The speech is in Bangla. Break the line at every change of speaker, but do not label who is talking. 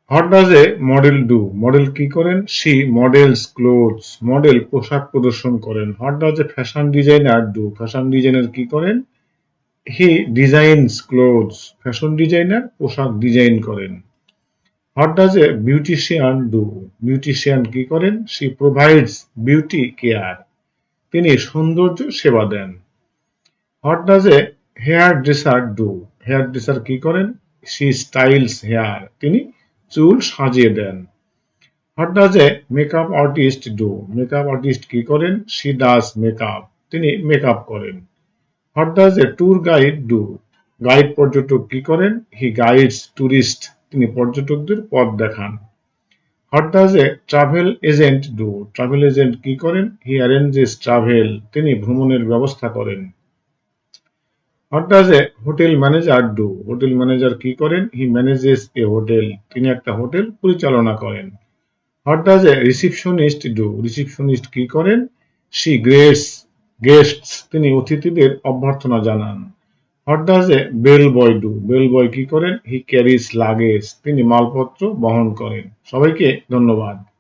What does a model do? Model কি করেন? She models clothes. মডেল পোশাক প্রদর্শন করেন। What does a fashion designer do? Fashion designer কি করেন? He designs clothes. Fashion designer পোশাক ডিজাইন করেন। What does a beautician do? Beautician কি করেন? She provides beauty care. তিনি সৌন্দর্য সেবা দেন। What does a hair dresser do? Hair dresser কি করেন? She styles hair. তিনি চুল সাজিয়ে দেন। What does a makeup artist do? Makeup artist কি করেন? She does makeup. তিনি মেকআপ করেন। What does A tour guide do? Guide পর্যটক কি করেন? হি গাইডস ট্যুরিস্ট। তিনি পর্যটকদের পথ দেখান। What does a travel agent do? Travel agent কি করেন? হি অ্যারেঞ্জেস ট্রাভেল। তিনি ভ্রমণের ব্যবস্থা করেন। What does A hotel manager do? Hotel manager কি করেন? হি ম্যানেজেস এ হোটেল। তিনি একটা হোটেল পরিচালনা করেন। What does A receptionist do? Receptionist কি করেন? She greets guests. তিনি অতিথিদের অভ্যর্থনা জানান। What does a bell boy do? Bell boy কি করেন? He carries luggage. তিনি মালপত্র বহন করেন। সবাইকে ধন্যবাদ।